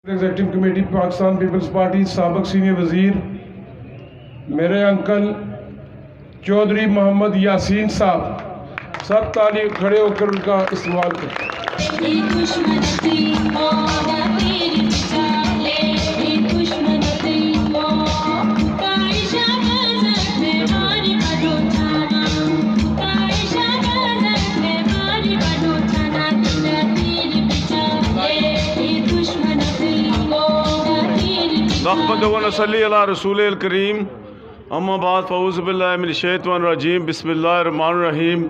Executive committee Pakistan people's party साबिक senior वजीर मेरे अंकल चौधरी मोहम्मद यासीन साहब, सब ताली खड़े होकर उनका इस्तेमाल करें। नहमदुहुन्नसल्ली अला रसूलिल करीम अम्मा बाद फ़ऊज़ु बिल्लाहि मिनश शैतानिर रजीम बिस्मिल्लाहिर रहमानिर रहीम।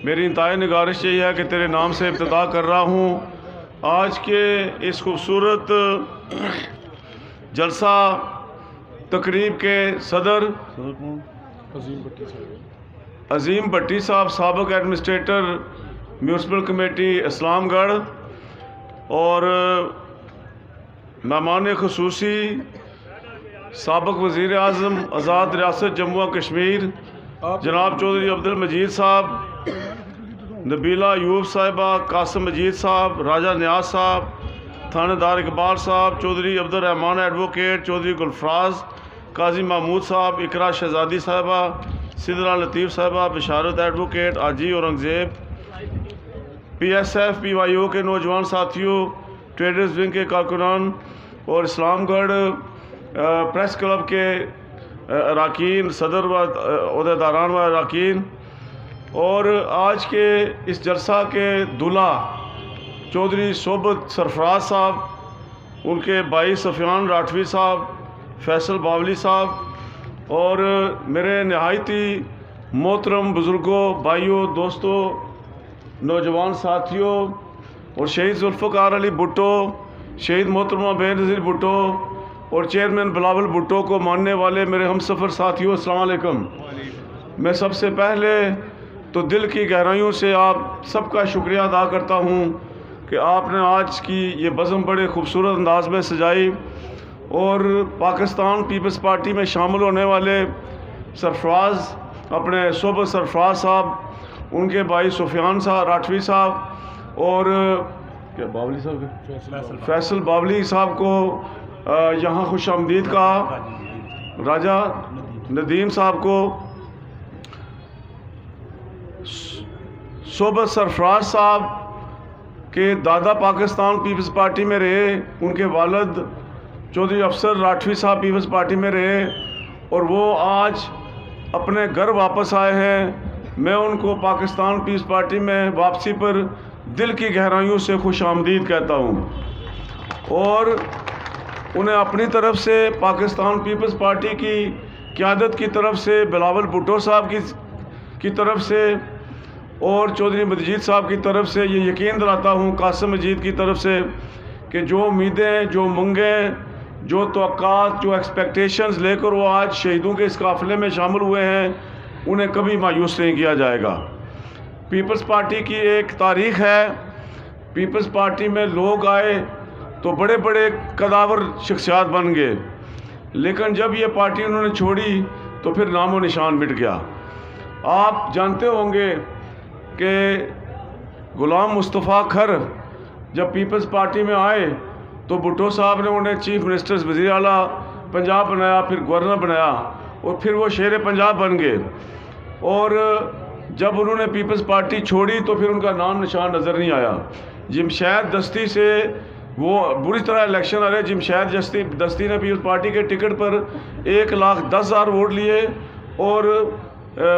मेरी इंतहाई निगारिश यही है कि तेरे नाम से इब्तिदा कर रहा हूँ। आज के इस खूबसूरत जलसा तकरीब के सदर अज़ीम भट्टी साहब, साबिक एडमिनिस्ट्रेटर म्यूनसिपल कमेटी इस्लामगढ़, और मेहमान ख़ुसूसी साबिक वज़ीर आज़म आज़ाद रियासत जम्मू व कश्मीर जनाब चौधरी अब्दुल मजीद साहब, नबीला यूब साहिबा, कासिम मजीद साहब, राजा न्याज साहब, थानेदार इकबाल साहब, चौधरी अब्दुल रहमान एडवोकेट, चौधरी गुलफराज, काजी महमूद साहब, इकरा शहजादी साहिबा, सिदरा लतीफ़ साहिबा, बिशारत एडवोकेट, आजी औरंगज़ेब, PSF PYO के नौजवान साथियों, ट्रेडर्स विंग के कारकुनान और इस्लामगढ़ प्रेस क्लब के अरकान, सदर व अहदेदारान व अरकान, और आज के इस जलसा के दूल्हा चौधरी सोबत सरफराज साहब, उनके भाई सफ़ियान राठवी साहब, फैसल बावली साहब, और मेरे नहायती मोहतरम बुज़ुर्गों, भाइयों, दोस्तों, नौजवान साथियों, और शहीद जुल्फ़िकार अली भुट्टो, शहीद मोहतरमा बेनज़ीर भुट्टो और चेयरमैन बिलावल भुट्टो को मानने वाले मेरे हम सफ़र साथियों, अस्सलाम वालेकुम। मैं सबसे पहले तो दिल की गहराइयों से आप सबका शुक्रिया अदा करता हूँ कि आपने आज की ये बज़म बड़े खूबसूरत अंदाज में सजाई, और पाकिस्तान पीपल्स पार्टी में शामिल होने वाले सरफराज, अपने सोबत सरफराज साहब, उनके भाई सुफियान साहब राठवी साहब, और क्या बावली साहब, फैसल बावली साहब को यहाँ खुश आमदीद कहा, राजा नदीम साहब को, सोबत सरफराज साहब के दादा पाकिस्तान पीपल्स पार्टी में रहे, उनके वालिद चौधरी अफसर राठवी साहब पीपल्स पार्टी में रहे, और वो आज अपने घर वापस आए हैं। मैं उनको पाकिस्तान पीपल्स पार्टी में वापसी पर दिल की गहराइयों से खुश आमदीद कहता हूँ, और उन्हें अपनी तरफ से पाकिस्तान पीपल्स पार्टी की क़यादत की तरफ से, बिलावल भुट्टो साहब की तरफ से, और चौधरी मजीद साहब की तरफ से ये यकीन दिलाता हूँ, कासिम मजीद की तरफ से, कि जो उम्मीदें, जो मंगें, जो तवक्कात, जो एक्सपेक्टेशंस लेकर वो आज शहीदों के इस काफ़िले में शामिल हुए हैं, उन्हें कभी मायूस नहीं किया जाएगा। पीपल्स पार्टी की एक तारीख़ है। पीपल्स पार्टी में लोग आए तो बड़े बड़े कदावर शख्सियात बन गए, लेकिन जब ये पार्टी उन्होंने छोड़ी तो फिर नामो निशान मिट गया। आप जानते होंगे कि गुलाम मुस्तफ़ा खर जब पीपल्स पार्टी में आए तो भुट्टो साहब ने उन्हें चीफ मिनिस्टर वज़ीर आला पंजाब बनाया, फिर गवर्नर बनाया, और फिर वो शेर पंजाब बन गए। और जब उन्होंने पीपल्स पार्टी छोड़ी तो फिर उनका नाम निशान नज़र नहीं आया। जमशेद दस्ती से वो बुरी तरह इलेक्शन आ रहे। जमशेद दस्ती ने पीपल्स पार्टी के टिकट पर 1,10,000 वोट लिए, और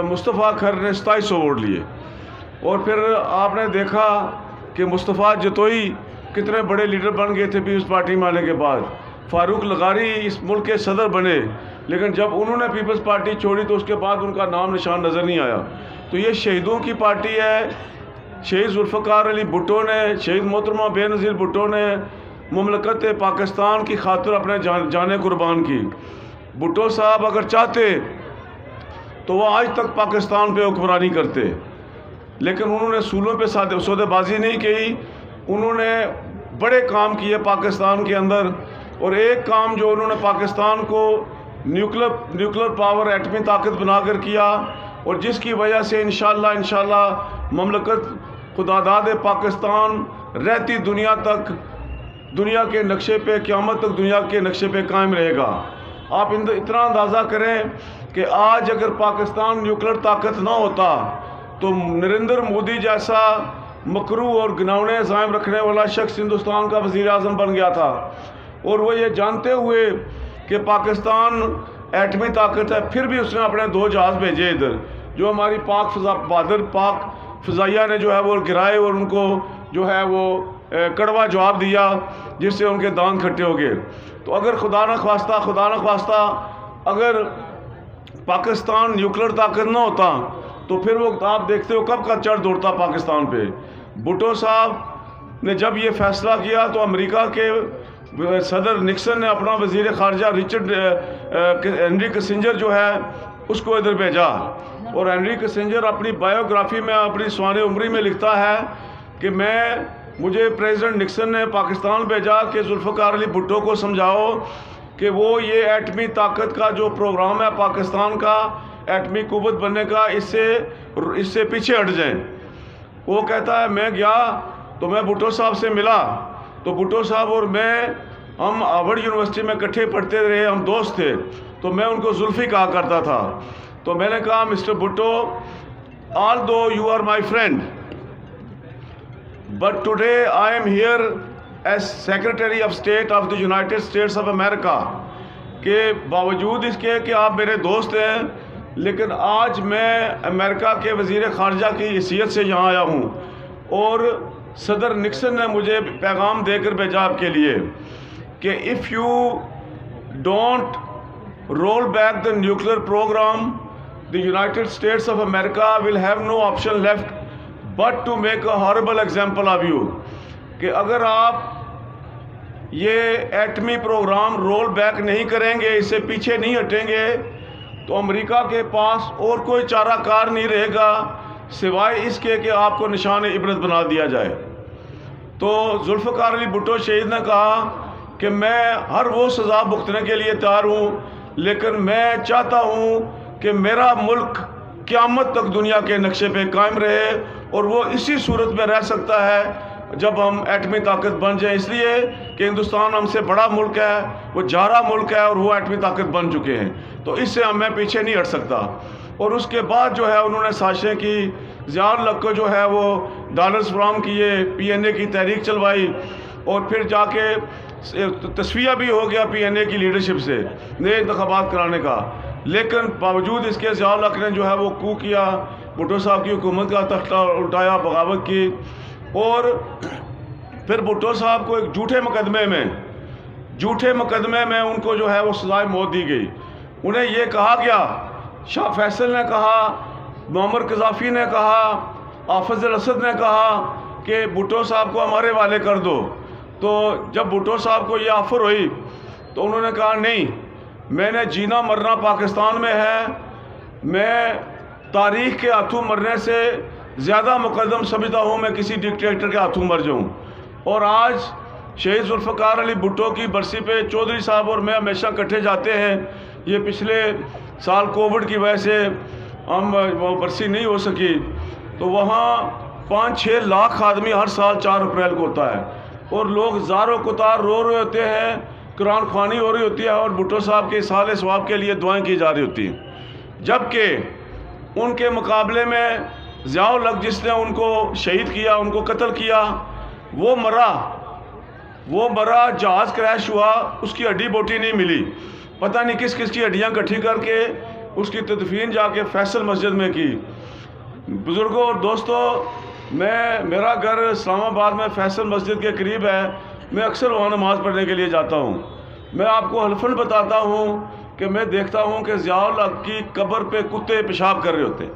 मुस्तफ़ा खर ने 2700 वोट लिए। और फिर आपने देखा कि मुस्तफ़ा जतोई कितने बड़े लीडर बन गए थे पीपल्स पार्टी में आने के बाद। फ़ारूक लगारी इस मुल्क के सदर बने, लेकिन जब उन्होंने पीपल्स पार्टी छोड़ी तो उसके बाद उनका नाम निशान नज़र नहीं आया। तो ये शहीदों की पार्टी है। शहीद जुल्फ़िकार अली भुट्टो ने, शहीद मोहतरमा बेनज़ीर भुट्टो ने मुमलकत पाकिस्तान की खातिर अपने जाने कुर्बान की। भुट्टो साहब अगर चाहते तो वो आज तक पाकिस्तान पे हुक्मरानी करते, लेकिन उन्होंने सूलों पे सौदेबाजी नहीं की। उन्होंने बड़े काम किए पाकिस्तान के अंदर, और एक काम जो उन्होंने पाकिस्तान को न्यूक्लियर पावर, एटमी ताकत बनाकर किया, और जिसकी वजह से इंशाल्लाह ममलकत खुदादाद पाकिस्तान रहती दुनिया तक दुनिया के नक्शे पे, क़यामत तक दुनिया के नक्शे पे कायम रहेगा। आप इतना अंदाज़ा करें कि आज अगर पाकिस्तान न्यूक्लियर ताकत ना होता तो नरेंद्र मोदी जैसा मकरू और घिनौने अज़ाइम रखने वाला शख्स हिंदुस्तान का वज़ीर आज़म बन गया था। और वो ये जानते हुए कि पाकिस्तान एटमी ताकत है, फिर भी उसने अपने 2 जहाज़ भेजे इधर, जो हमारी पाक फ़िज़ाइया ने जो है वो गिराए और उनको जो है वो कड़वा जवाब दिया, जिससे उनके दांत खट्टे हो गए। तो अगर खुदा न खास्ता अगर पाकिस्तान न्यूक्लियर ताकत ना होता तो फिर वो आप देखते हो कब का चढ़ दौड़ता पाकिस्तान पे। भुट्टो साहब ने जब ये फैसला किया तो अमेरिका के सदर निक्सन ने अपना वज़ीर ख़ारजा हेनरी किसिंजर जो है उसको इधर भेजा। और हेनरी किसिंजर अपनी बायोग्राफी में, अपनी सवाने उम्री में लिखता है कि मुझे प्रेसिडेंट निक्सन ने पाकिस्तान भेजा कि जुल्फ़िकार अली भुट्टो को समझाओ कि वो ये एटमी ताकत का जो प्रोग्राम है पाकिस्तान का एटमी कुव्वत बनने का, इससे पीछे हट जाएं। वो कहता है मैं गया तो मैं भुट्टो साहब से मिला, तो भुट्टो साहब और हम हार्वर्ड यूनिवर्सिटी में इकट्ठे पढ़ते रहे, हम दोस्त थे, तो मैं उनको जुल्फ़ी कहा करता था। तो मैंने कहा mister Bhutto, although you are my friend but today I am here as secretary of state of the United States of America, के बावजूद इसके कि आप मेरे दोस्त हैं, लेकिन आज मैं अमेरिका के वज़ीर ख़ारजा की हैसियत से यहाँ आया हूँ। और सदर निक्सन ने मुझे पैगाम देकर भेजा आपके लिए कि if you don't roll back the nuclear program, the United States of America will have no option left but to make a horrible example of you, कि अगर आप ये एटमी प्रोग्राम रोल बैक नहीं करेंगे, इससे पीछे नहीं हटेंगे, तो अमेरिका के पास और कोई चाराकार नहीं रहेगा सिवाय इसके कि आपको निशान इबरत बना दिया जाए। तो जुल्फ़िकार अली भुट्टो शहीद ने कहा कि मैं हर वो सज़ा भुगतने के लिए तैयार हूँ, लेकिन मैं चाहता हूँ कि मेरा मुल्क क़यामत तक दुनिया के नक्शे पे कायम रहे, और वो इसी सूरत में रह सकता है जब हम एटमी ताकत बन जाए, इसलिए कि हिंदुस्तान हमसे बड़ा मुल्क है, वो जारा मुल्क है और वो एटमी ताकत बन चुके हैं, तो इससे मैं पीछे नहीं हट सकता। और उसके बाद जो है उन्होंने साजिशें की, ज़िया-उल हक को जो है वो डॉलर्स फराहम किए, PNA की तहरीक चलवाई, और फिर जाके तस्वीया भी हो गया PNA की लीडरशिप से नए इंतखाबात कराने का। लेकिन बावजूद इसके ज़िया-उल हक ने जो है वो कू किया, भुट्टो साहब की हुकूमत का तख्ता उल्टाया, बगावत की, और फिर भुट्टो साहब को एक झूठे मुकदमे में उनको जो है वो सज़ाए मौत दी गई। उन्हें ये कहा गया, शाह फैसल ने कहा, मुअम्मर कज़ाफ़ी ने कहा, हाफ़िज़ अल-असद ने कहा कि भुट्टो साहब को हमारे वाले कर दो। तो जब भुट्टो साहब को ये ऑफ़र हुई तो उन्होंने कहा नहीं, मैंने जीना मरना पाकिस्तान में है, मैं तारीख़ के हाथों मरने से ज़्यादा मुकद्दम समझता हूँ मैं किसी डिक्टेटर के हाथों मर जाऊँ। और आज शहीद जुल्फ़िकार अली भुट्टो की बरसी पे चौधरी साहब और मैं हमेशा इकट्ठे जाते हैं। ये पिछले साल कोविड की वजह से हम वो बरसी नहीं हो सकी, तो वहाँ 5-6 लाख आदमी हर साल 4 अप्रैल को होता है, और लोग ज़ारो कुतार रो रहे होते हैं, कुरान ख़वानी हो रही होती है, और भुट्टो साहब के साले सवाब के लिए दुआएं की जा रही होती हैं। जबकि उनके मुकाबले में ज़िया-उल हक जिसने उनको शहीद किया, उनको कत्ल किया, वो मरा, जहाज़ क्रैश हुआ, उसकी हड्डी बोटी नहीं मिली, पता नहीं किस किस की हड्डियाँ इकट्ठी करके उसकी तदफीन जाके फैसल मस्जिद में की। बुज़ुर्गों और दोस्तों, मेरा घर इस्लामाबाद में फैसल मस्जिद के करीब है, मैं अक्सर वहाँ नमाज़ पढ़ने के लिए जाता हूँ। मैं आपको हल्फन बताता हूँ कि मैं देखता हूँ कि ज़िया-उल हक की कब्र पे कुत्ते पेशाब कर रहे होते हैं,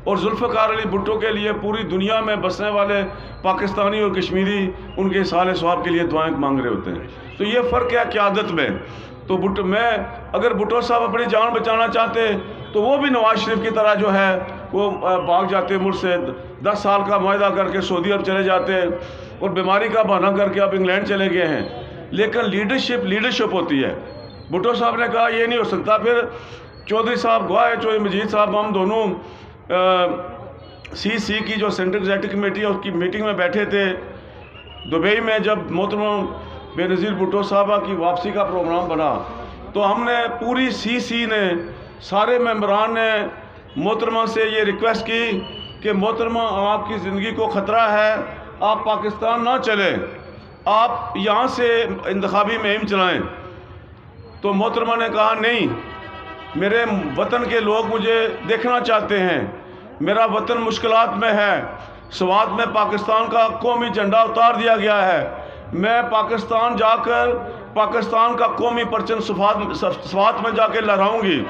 और जुल्फ़िकार अली भुट्टो के लिए पूरी दुनिया में बसने वाले पाकिस्तानी और कश्मीरी उनके साले सवाब के लिए दुआएं मांग रहे होते हैं। तो ये फ़र्क है क़यादत में। तो अगर भुट्टो साहब अपनी जान बचाना चाहते तो वो भी नवाज़ शरीफ की तरह जो है वो भाग जाते मुल्क से, 10 साल का मुआहदा करके सऊदी अरब चले जाते, और बीमारी का बहाना करके अब इंग्लैंड चले गए हैं। लेकिन लीडरशिप होती है। भुट्टो साहब ने कहा ये नहीं हो सकता। फिर चौधरी साहब गवाह है, चौधरी मजीद साहब, हम दोनों CC की जो सेंट्रल एग्जीक्यूटिव कमेटी है उसकी मीटिंग में बैठे थे। दुबई में जब मोहतरम बेनज़ीर भुट्टो साहबा की वापसी का प्रोग्राम बना तो हमने पूरी सीसी ने, सारे मेंबरान ने मोहतरमा से ये रिक्वेस्ट की कि मोहतरमा आपकी ज़िंदगी को ख़तरा है, आप पाकिस्तान ना चलें, आप यहाँ से इंतखाबी मुहिम चलाएं। तो मोहतरमा ने कहा नहीं, मेरे वतन के लोग मुझे देखना चाहते हैं, मेरा वतन मुश्किलात में है, स्वात में पाकिस्तान का कौमी झंडा उतार दिया गया है, मैं पाकिस्तान जाकर पाकिस्तान का कौमी परचम स्वात में जाकर लहराऊंगी,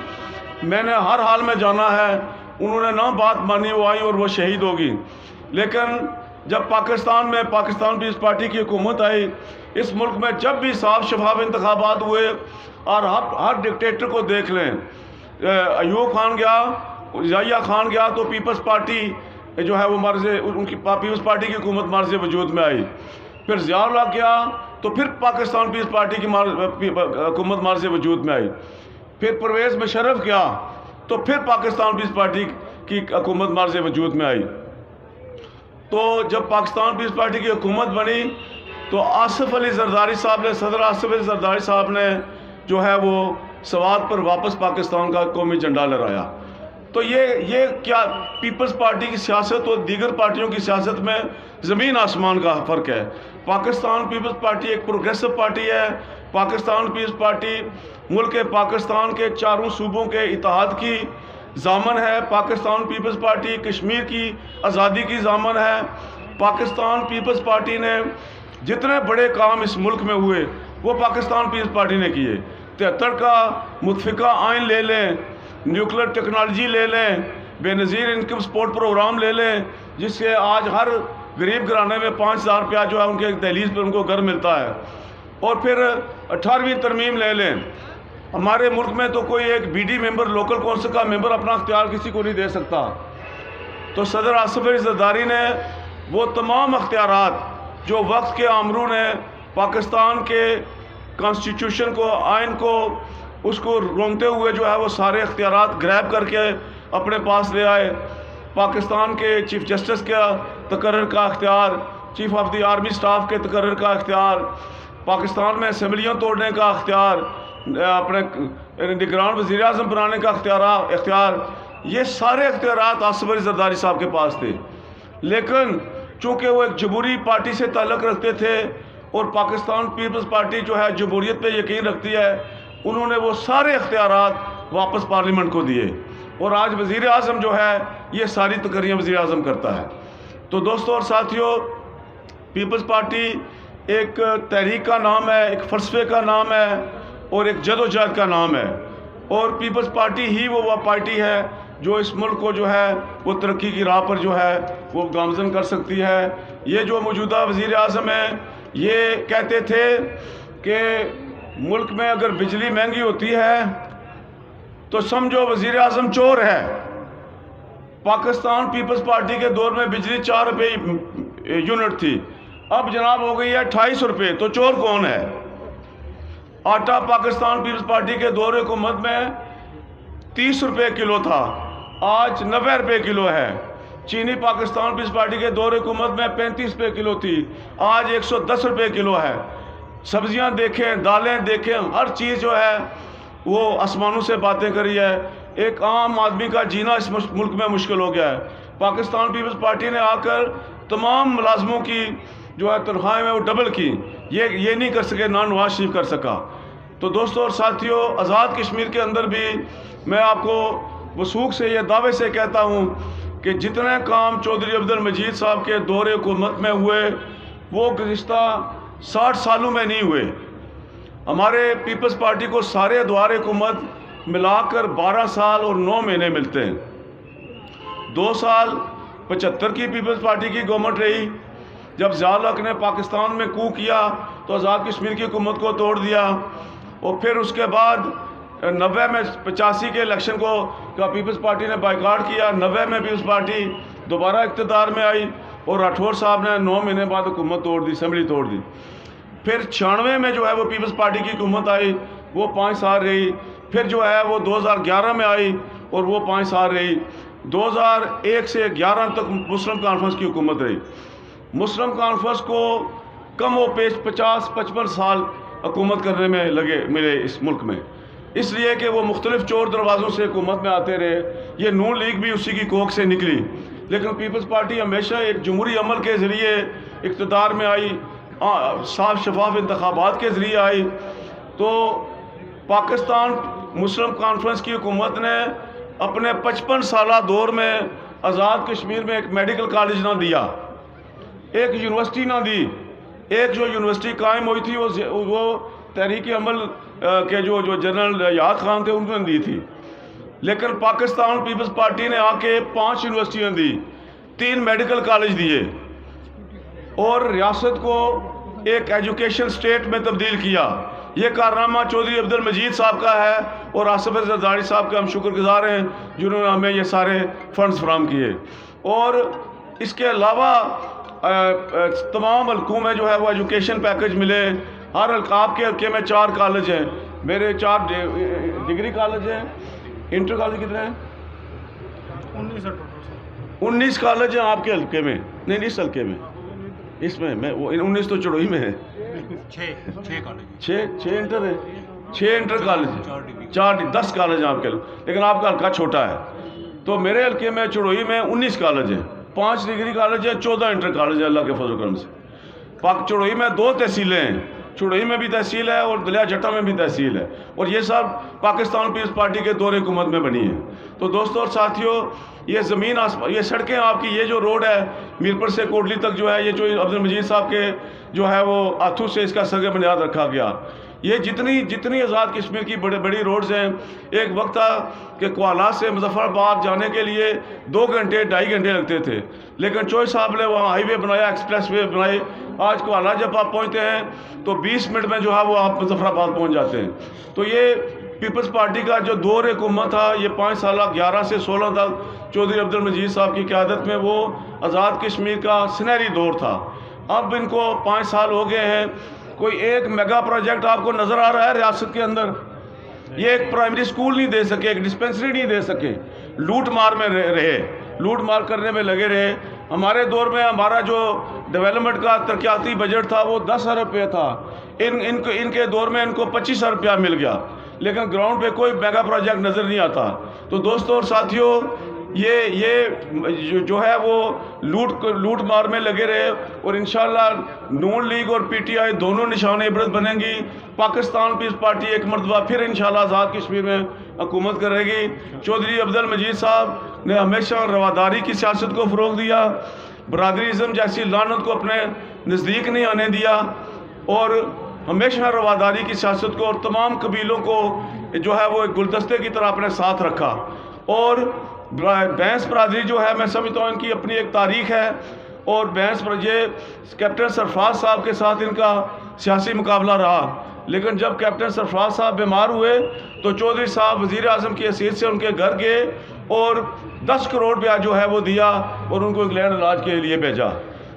मैंने हर हाल में जाना है। उन्होंने ना बात मानी, वो आई और वो शहीद होगी। लेकिन जब पाकिस्तान में पाकिस्तान पीपल्स पार्टी की हुकूमत आई, इस मुल्क में जब भी साफ शफाफ इंतखाबात हुए, और हर डिक्टेटर को देख लें, अयूब खान गया, ज़िया खान गया तो पीपल्स पार्टी जो है वो मार्ज़, उनकी पीपल्स पार्टी की हुकूमत मार्ज़ वजूद में आई। फिर ज़िया गया तो फिर पाकिस्तान पीपल्स पार्टी की हुकूमत मार्ज़ वजूद में आई। फिर परवेज़ मुशर्रफ गया तो फिर पाकिस्तान पीपल्स पार्टी की हुकूमत मार्ज़ वजूद में आई। तो जब पाकिस्तान पीपल्स पार्टी की हुकूमत बनी तो आसिफ अली जरदारी साहब ने, सदर आसिफ अली जरदारी साहब ने जो है वो स्वात पर वापस पाकिस्तान का कौमी झंडा लहराया। तो ये क्या पीपल्स पार्टी की सियासत और दीगर पार्टियों की सियासत में ज़मीन आसमान का फ़र्क है। पाकिस्तान पीपल्स पार्टी एक प्रोग्रेसिव पार्टी है। पाकिस्तान पीपल्स पार्टी मुल्क पाकिस्तान के चारों सूबों के इत्तेहाद की ज़ामन है। पाकिस्तान पीपल्स पार्टी कश्मीर की आज़ादी की ज़ामन है। पाकिस्तान पीपल्स पार्टी ने जितने बड़े काम इस मुल्क में हुए वो पाकिस्तान पीपल्स पार्टी ने किए। 73 का मुतफ़िका आइन ले लें, न्यूक्लियर टेक्नोलॉजी ले लें, बेनज़ीर इनकम सपोर्ट प्रोग्राम ले लें, जिससे आज हर गरीब घराने में 5000 रुपया जो है उनके दहलीज पर उनको घर मिलता है। और फिर 18वीं तरमीम ले लें। हमारे मुल्क में तो कोई एक बीडी मेंबर, लोकल कौंसिल का मेंबर अपना अख्तियार किसी को नहीं दे सकता। तो सदर आसिफ अली जरदारी ने वो तमाम अख्तियारात जो वक्त के आमरू ने पाकिस्तान के कॉन्स्टिट्यूशन को, आइन को, उसको रोंगते हुए जो है वो सारे अख्तियारात ग्रैब करके अपने पास ले आए। पाकिस्तान के चीफ जस्टिस का तकर्रर का अख्तियार, chief of the army staff के तकर्रर का अख्तियार, पाकिस्तान में असम्बलियाँ तोड़ने का अख्तियार, अपने निगरान वज़ीर आज़म बनाने का अख्तियार, ये सारे अख्तियारात आसिफ अली जरदारी साहब के पास थे। लेकिन चूँकि वो एक जमहूरी पार्टी से ताल्लुक़ रखते थे और पाकिस्तान पीपल्स पार्टी जो है जमहूरियत पे यकीन रखती है, उन्होंने वो सारे अख्तियारात वापस पार्लियामेंट को दिए। और आज वज़ीर आज़म जो है ये सारी तकर्रियाँ वज़ीर आज़म करता है। तो दोस्तों और साथियों, पीपल्स पार्टी एक तहरीक का नाम है, एक फ़लसफ़े का नाम है और एक जदोजहद का नाम है। और पीपल्स पार्टी ही वो पार्टी है जो इस मुल्क को जो है वो तरक्की की राह पर जो है वो गामज़न कर सकती है। ये जो मौजूदा वज़ीर आज़म है ये कहते थे कि मुल्क में अगर बिजली महंगी होती है तो समझो वज़ीर आज़म चोर है। पाकिस्तान पीपल्स पार्टी के दौर में बिजली 4 रुपये यूनिट थी, अब जनाब हो गई है 28 रुपये, तो चोर कौन है? आटा पाकिस्तान पीपल्स पार्टी के दौर हुकूमत में 30 रुपये किलो था, आज 90 रुपये किलो है। चीनी पाकिस्तान पीपल्स पार्टी के दौर हुकूमत में 35 रुपये किलो थी, आज 110 रुपये किलो है। सब्जियां देखें, दालें देखें, हर चीज़ जो है वो आसमानों से बातें करी है। एक आम आदमी का जीना इस मुल्क में मुश्किल हो गया है। पाकिस्तान पीपल्स पार्टी ने आकर तमाम मुलाजमों की जो है तनख्वाहें में वो डबल की, ये नहीं कर सके, ना नवाज शरीफ कर सका। तो दोस्तों और साथियों, आज़ाद कश्मीर के अंदर भी मैं आपको वसूख से ये दावे से कहता हूँ कि जितने काम चौधरी अब्दुल मजीद साहब के दौरे हुकूमत में हुए वो गुज़िश्ता 60 सालों में नहीं हुए। हमारे पीपल्स पार्टी को सारे अदवार हुकूमत मिलाकर 12 साल और 9 महीने मिलते हैं। 2 साल 75 की पीपल्स पार्टी की गवर्नमेंट रही। जब ज़िया ने पाकिस्तान में कू किया तो आज़ाद कश्मीर की हुकूमत को तोड़ दिया। और फिर उसके बाद 90 में 85 के इलेक्शन को पीपल्स पार्टी ने बाइकाट किया। 90 में पीपल्स पार्टी दोबारा इक़्तिदार में आई और राठौर साहब ने 9 महीने बाद हुकूमत तोड़ दी, असम्बली तोड़ दी। फिर 96 में जो है वो पीपल्स पार्टी की हुकूमत आई, वो 5 साल रही। फिर जो है वो 2011 में आई और वो 5 साल रही। 2001 से 11 तक मुस्लिम कॉन्फ्रेंस की हुकूमत रही। मुस्लिम कॉन्फ्रेंस को कम वो पेश 50-55 साल हुकूमत करने में लगे मिले इस मुल्क में, इसलिए कि वो मुख्तलिफ चोर दरवाज़ों से हुकूमत में आते रहे। ये नून लीग भी उसी की कोख से निकली, लेकिन पीपल्स पार्टी हमेशा एक जमहूरी अमल के ज़रिए इक़्तिदार में आई, साफ शफाफ इंतखाबात के ज़रिए आई। तो पाकिस्तान मुस्लिम कॉन्फ्रेंस की हुकूमत ने अपने 55 साला दौर में आज़ाद कश्मीर में एक मेडिकल कॉलेज ना दिया, एक यूनिवर्सिटी ना दी। एक जो यूनिवर्सिटी कायम हुई थी वो तहरीक अमल के जो जनरल याद खान थे उन्होंने दी थी। लेकिन पाकिस्तान पीपल्स पार्टी ने आके 5 यूनिवर्सिटियाँ दी, 3 मेडिकल कॉलेज दिए और रियासत को एक एजुकेशन स्टेट में तब्दील किया। ये कारनामा चौधरी अब्दुल मजीद साहब का है और आसिफ जरदारी साहब के हम शुक्रगुजार हैं जिन्होंने हमें ये सारे फंड्स फराहम किए। और इसके अलावा तमाम हल्कों में जो है वो एजुकेशन पैकेज मिले। हर आपके हल्के में 4 कॉलेज हैं, मेरे 4 डिग्री कॉलेज हैं। इंटर कॉलेज कितने हैं? 19 कॉलेज हैं आपके हल्के में। नहीं इस हल्के में, इसमें मैं वो 19 तो चढ़ोई में है। 6 इंटर है, 6 इंटर कॉलेज है, 10 कॉलेज हैं आपके, लेकिन आपका हल्का छोटा है। तो मेरे हल्के में चढ़ोई में 19 कॉलेज हैं, 5 डिग्री कॉलेज है, 14 इंटर कॉलेज है अल्लाह के फजल करम से। चढ़ोई में 2 तहसीलें हैं, चढ़ोई में भी तहसील है और दलिया जट्टा में भी तहसील है, और ये सब पाकिस्तान पीपल्स पार्टी के दौरे हुकूमत में बनी है। तो दोस्तों और साथियों, ये ज़मीन ये सड़कें आपकी, ये जो रोड है मीरपुर से कोटली तक जो है, ये जो अब्दुल मजीद साहब के जो है वो हाथों से इसका सगे बुनियाद रखा गया। ये जितनी आज़ाद कश्मीर की बड़ी रोड्स हैं, एक वक्त था कि कोला से मुजफ्फराबाद जाने के लिए 2 घंटे 2.5 घंटे लगते थे, लेकिन चोई साहब ने वहाँ हाईवे बनाया, एक्सप्रेस वे बनाए। आज कोला जब आप पहुँचते हैं तो 20 मिनट में जो है वो आप मुजफ्फराबाद पहुँच जाते हैं। तो ये पीपल्स पार्टी का जो दौर हुकूमत था, ये 5 साल 11 से 16 तक चौधरी अब्दुल मजीद साहब की क़यादत में वो आज़ाद कश्मीर का सुनहरी दौर था। अब इनको 5 साल हो गए हैं, कोई एक मेगा प्रोजेक्ट आपको नज़र आ रहा है रियासत के अंदर? ये एक प्राइमरी स्कूल नहीं दे सके, एक डिस्पेंसरी नहीं दे सके, लूट मार में रहे, लूट मार करने में लगे रहे। हमारे दौर में हमारा जो डेवलपमेंट का तरक्याती बजट था वो 10 अरब रुपये था, इनके दौर में इनको 25 अरब रुपया मिल गया, लेकिन ग्राउंड पे कोई मेगा प्रोजेक्ट नज़र नहीं आता। तो दोस्तों और साथियों, ये जो है वो लूट मार में लगे रहे, और इंशाल्लाह नून लीग और पीटीआई दोनों निशान इबरत बनेंगी। पाकिस्तान पीपल्स पार्टी एक मरतबा फिर इंशाल्लाह आज़ाद कश्मीर में हुकूमत करेगी। चौधरी अब्दुल मजीद साहब ने हमेशा रवादारी की सियासत को फ़रोग़ दिया, बरादरीज़म जैसी लानत को अपने नज़दीक नहीं आने दिया, और हमेशा रवादारी की सियासत को और तमाम कबीलों को जो है वो एक गुलदस्ते की तरह अपने साथ रखा। और बैंस बरादरी जो है, मैं समझता हूँ इनकी अपनी एक तारीख़ है, और ये कैप्टन सरफराज साहब के साथ इनका सियासी मुकाबला रहा, लेकिन जब कैप्टन सरफराज साहब बीमार हुए तो चौधरी साहब वज़ीर आज़म की हैसियत से उनके घर गए और 10 करोड़ रुपया जो है वो दिया और उनको इंग्लैंड इलाज के लिए भेजा।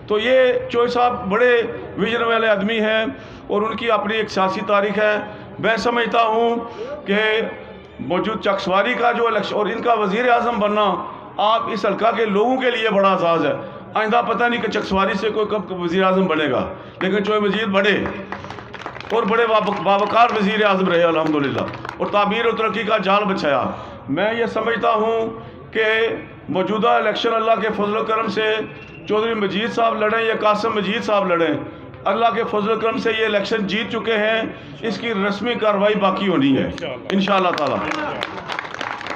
तो ये चौधरी साहब बड़े विजन वाले आदमी हैं और उनकी अपनी एक सियासी तारीख़ है। मैं समझता हूँ कि मौजूद चकसवारी का जो इलेक्शन और इनका वज़ीर आज़म बनना आप इस हल्का के लोगों के लिए बड़ा एजाज़ है। आइंदा पता नहीं कि चकसवारी से कोई कब वज़ीर आज़म बनेगा, लेकिन चौधरी मजीद बड़े और बड़े बावकार वज़ीर आज़म रहे अल्हम्दुलिल्लाह, और ताबीर और तरक्की का जाल बचाया। मैं ये समझता हूँ कि मौजूदा इलेक्शन अल्लाह के फजल करम से चौधरी मजीद साहब लड़ें या कासिम मजीद साहब लड़ें, अल्लाह के फजल करम से ये इलेक्शन जीत चुके हैं। इसकी रस्मी कार्रवाई बाकी होनी है इंशाअल्लाह ताला।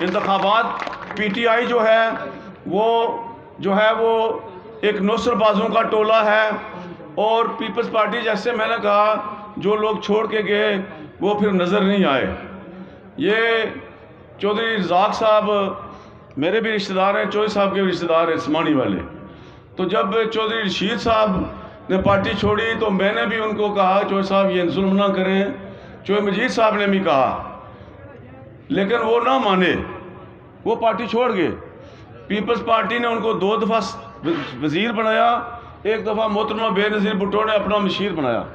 इंतखाबात पीटीआई जो है वो एक नौसरबाजों का टोला है, और पीपल्स पार्टी जैसे मैंने कहा जो लोग छोड़ के गए वो फिर नज़र नहीं आए। ये चौधरी रज़ाक साहब मेरे भी रिश्तेदार हैं, चौधरी साहब के भी रिश्तेदार हैं समानी वाले। तो जब चौधरी रशीद साहब ने पार्टी छोड़ी तो मैंने भी उनको कहा चौधरी साहब ये जुल्म ना करें, चौधरी मजीद साहब ने भी कहा, लेकिन वो ना माने, वो पार्टी छोड़ गए। पीपल्स पार्टी ने उनको 2 दफ़ा वज़ीर बनाया, 1 दफ़ा मोहतरमा बेनज़ीर भुट्टो ने अपना मशीर बनाया।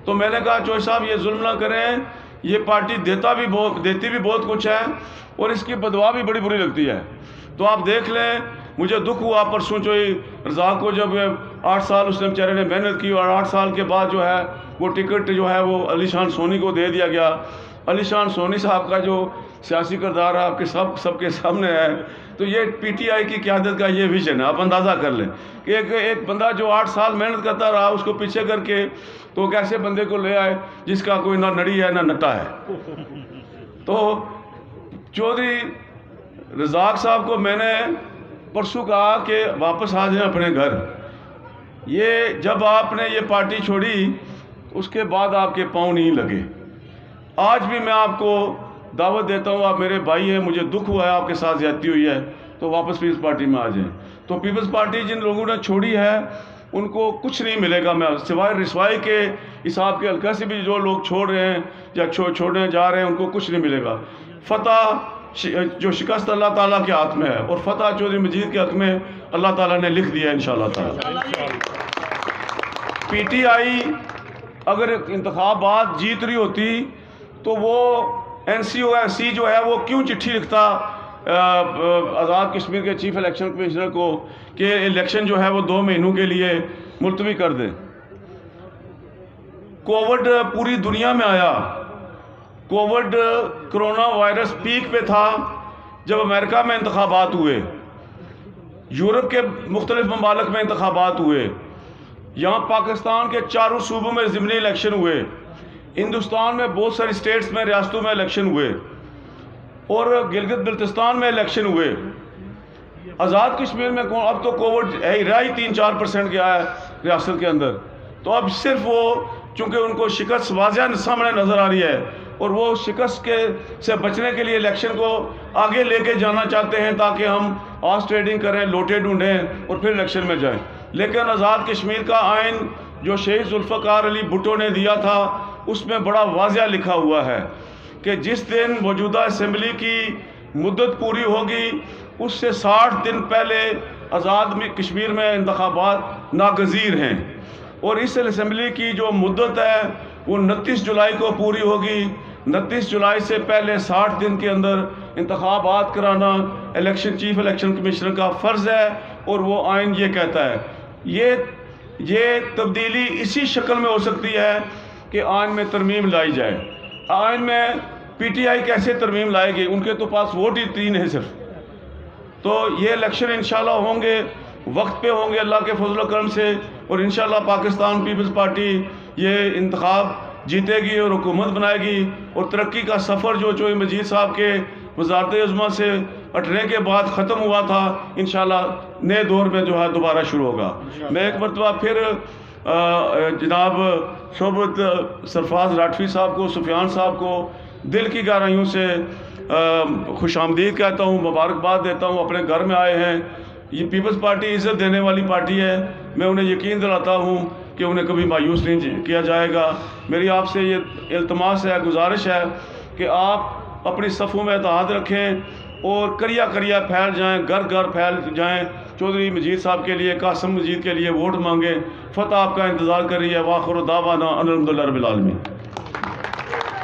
तो मैंने कहा चौधरी साहब ये जुल्म ना करें, ये पार्टी देती भी बहुत कुछ है और इसकी बदवा भी बड़ी बुरी लगती है। तो आप देख लें मुझे दुख हुआ परसों जो रज़ाक को, जब 8 साल उसने बेचारे ने मेहनत की और 8 साल के बाद जो है वो टिकट जो है वो अली शान सोनी को दे दिया गया। अली शान सोनी साहब का जो सियासी किरदार आपके सबके सामने है, तो ये पीटीआई की क़यादत का ये विजन है। आप अंदाज़ा कर लें कि एक बंदा जो 8 साल मेहनत करता रहा, उसको पीछे करके तो कैसे बंदे को ले आए जिसका कोई ना नड़ी है ना नटा है। तो चौधरी रज़ाक साहब को मैंने परसों कहा कि वापस आ जाएं अपने घर। ये जब आपने ये पार्टी छोड़ी उसके बाद आपके पाँव नहीं लगे। आज भी मैं आपको दावत देता हूँ, आप मेरे भाई हैं, मुझे दुख हुआ है आपके साथ ज्यादती हुई है, तो वापस पीपल्स पार्टी में आ जाएं। तो पीपल्स पार्टी जिन लोगों ने छोड़ी है उनको कुछ नहीं मिलेगा, मैं सिवाय रिसवाई के हिसाब के। हल्का से भी जो लोग छोड़ रहे हैं या छोड़ने जा रहे हैं उनको कुछ नहीं मिलेगा। फतह जो शिकस्त अल्लाह ताला के हाथ में है और फतह चौधरी मजीद के हक में अल्लाह ताला ने लिख दिया इंशाअल्लाह ताला। पीटीआई अगर इंतखाबात जीत रही होती तो वो NCOC जो है वो क्यों चिट्ठी लिखता आज़ाद कश्मीर के चीफ इलेक्शन कमिश्नर को कि इलेक्शन जो है वो 2 महीनों के लिए मुलतवी कर दें। कोविड पूरी दुनिया में आया, कोविड कोरोना वायरस पीक पे था जब अमेरिका में इंतखाबात हुए, यूरोप के मुख्तलिफ ममालिक में इंतखाबात हुए, यहाँ पाकिस्तान के 4 सूबों में ज़िमनी इलेक्शन हुए, हिंदुस्तान में बहुत सारी स्टेट्स में रियासतों में इलेक्शन हुए और गिलगित बल्तिस्तान में इलेक्शन हुए। आज़ाद कश्मीर में अब तो कोविड रहा ही 3-4% गया है रियासत के अंदर। तो अब सिर्फ वो चूँकि उनको शिकस्त वाज़िया सामने नज़र आ रही है और वो शिकस्त से बचने के लिए इलेक्शन को आगे लेके जाना चाहते हैं ताकि हम हॉर्स ट्रेडिंग करें, लोटे ढूंढें और फिर इलेक्शन में जाएं। लेकिन आज़ाद कश्मीर का आइन जो शहीद जुल्फ़िकार अली भुट्टो ने दिया था उसमें बड़ा वाज़िया लिखा हुआ है कि जिस दिन मौजूदा असम्बली की मुद्दत पूरी होगी उससे 60 दिन पहले आज़ाद कश्मीर में इंतखाबात नागज़ीर हैं और इस असम्बली की जो मुद्दत है वो 29 जुलाई को पूरी होगी। 29 जुलाई से पहले 60 दिन के अंदर इंतखाबात कराना चीफ इलेक्शन कमिश्नर का फ़र्ज़ है और वो आइन ये कहता है। ये तब्दीली इसी शक्ल में हो सकती है कि आइन में तरमीम लाई जाए। आइन में पीटीआई कैसे तरमीम लाएगी, उनके तो पास वोट ही 3 है सिर्फ। तो ये इलेक्शन इंशाल्लाह होंगे, वक्त पे होंगे अल्लाह के फजल करम से, और इंशाल्लाह पाकिस्तान पीपल्स पार्टी ये इंतखाब जीतेगी और हुकूमत बनाएगी और तरक्की का सफ़र जो चौधरी मजीद साहब के वज़ारत अज़्मा से हटने के बाद ख़त्म हुआ था इंशाल्लाह नए दौर में जो है दोबारा शुरू होगा। मैं एक मरतबा फिर जनाब सोबत सरफराज राठवी साहब को, सुफियान साहब को दिल की गहराइयों से खुशामदीद कहता हूँ, मुबारकबाद देता हूँ। अपने घर में आए हैं, ये पीपल्स पार्टी इज़्ज़त देने वाली पार्टी है। मैं उन्हें यकीन दिलाता हूँ कि उन्हें कभी मायूस नहीं किया जाएगा। मेरी आपसे ये इल्तमास है, गुजारिश है कि आप अपनी सफ़ों में इत्तेहाद रखें और करिया करिया फैल जाएं, घर घर फैल जाएं। चौधरी मजीद साहब के लिए, कासिम मजीद के लिए वोट मांगें। फतह आपका इंतज़ार कर रही है। वाखिर दावाना अनिल हम्दुलिल्लाहि रब्बिल आलमीन।